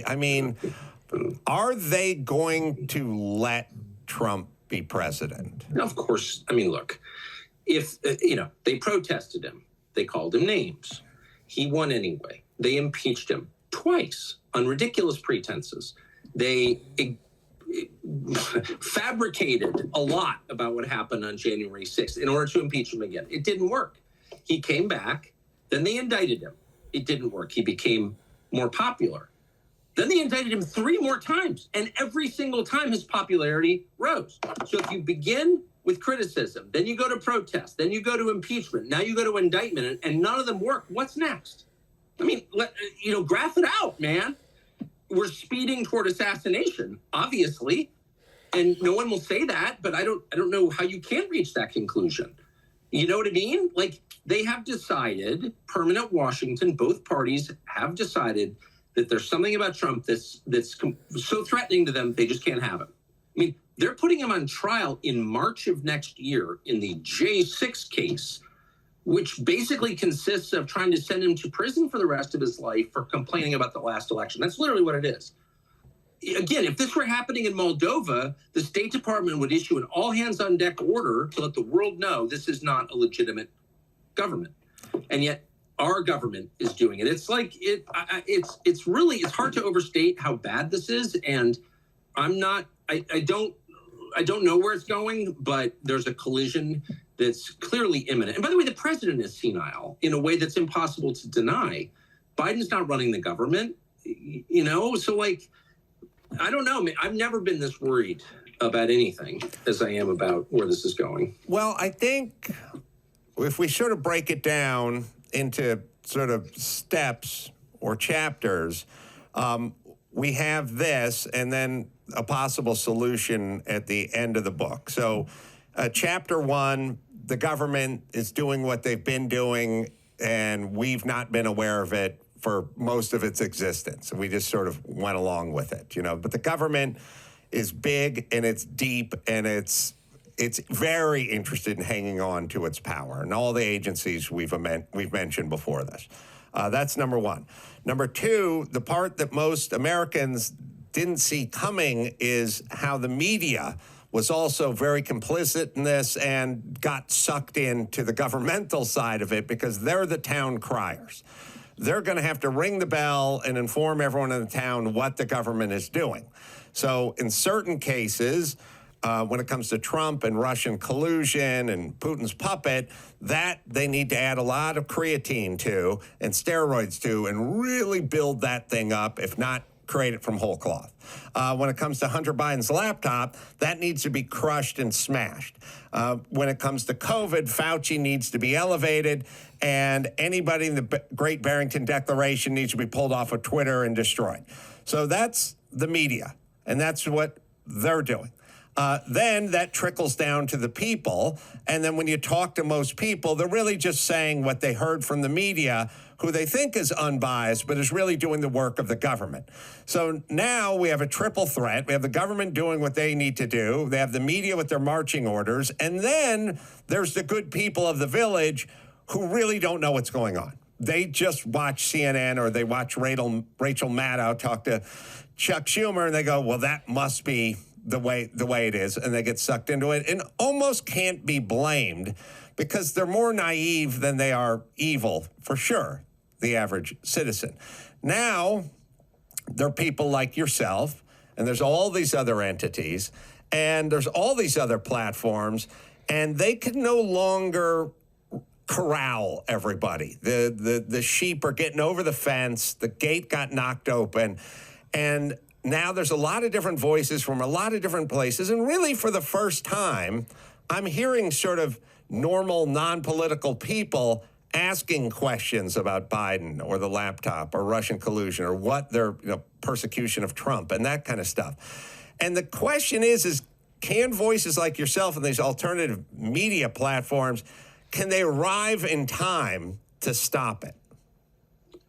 I mean, are they going to let Trump be president? Of course. I mean, look, if, they protested him, they called him names. He won anyway. They impeached him twice on ridiculous pretenses. They fabricated a lot about what happened on January 6th in order to impeach him again. It didn't work. He came back. Then they indicted him. It didn't work. He became more popular. Then they indicted him 3 more times, and every single time his popularity rose. So if you begin with criticism, then you go to protest, then you go to impeachment, now you go to indictment, and none of them work, what's next? I mean, graph it out, man. We're speeding toward assassination, obviously, and no one will say that, but I don't know how you can't reach that conclusion. You know what I mean? Like, they have decided, permanent Washington, both parties have decided that there's something about Trump that's so threatening to them, they just can't have him. I mean, they're putting him on trial in March of next year in the J6 case, which basically consists of trying to send him to prison for the rest of his life for complaining about the last election. That's literally what it is. Again, if this were happening in Moldova, the State Department would issue an all-hands-on-deck order to let the world know this is not a legitimate government. And yet, our government is doing it. It's like it's really hard to overstate how bad this is. And I don't know where it's going, but there's a collision that's clearly imminent. And by the way, the president is senile in a way that's impossible to deny. Biden's not running the government, so like, I don't know. I've never been this worried about anything as I am about where this is going. Well, I think if we sort of break it down into sort of steps or chapters, we have this and then a possible solution at the end of the book. So chapter 1, the government is doing what they've been doing, and we've not been aware of it for most of its existence. We just sort of went along with it, But the government is big and it's deep and it's very interested in hanging on to its power, and all the agencies we've mentioned before this. That's number 1. Number 2, the part that most Americans didn't see coming is how the media was also very complicit in this and got sucked into the governmental side of it because they're the town criers. They're going to have to ring the bell and inform everyone in the town what the government is doing. So in certain cases, when it comes to Trump and Russian collusion and Putin's puppet, that they need to add a lot of creatine to and steroids to and really build that thing up, if not create it from whole cloth. When it comes to Hunter Biden's laptop, that needs to be crushed and smashed. When it comes to COVID, Fauci needs to be elevated, and anybody in the Great Barrington Declaration needs to be pulled off of Twitter and destroyed. So that's the media, and that's what they're doing. Then that trickles down to the people. And then when you talk to most people, they're really just saying what they heard from the media, who they think is unbiased, but is really doing the work of the government. So now we have a triple threat. We have the government doing what they need to do. They have the media with their marching orders. And then there's the good people of the village who really don't know what's going on. They just watch CNN or they watch Rachel Maddow talk to Chuck Schumer, and they go, well, that must be the way it is, and they get sucked into it and almost can't be blamed because they're more naive than they are evil, for sure, the average citizen. Now, there are people like yourself, and there's all these other entities, and there's all these other platforms, and they can no longer corral everybody. The sheep are getting over the fence, the gate got knocked open, and now there's a lot of different voices from a lot of different places. And really, for the first time, I'm hearing sort of normal, non-political people asking questions about Biden or the laptop or Russian collusion or what their persecution of Trump and that kind of stuff. And the question is can voices like yourself and these alternative media platforms, can they arrive in time to stop it?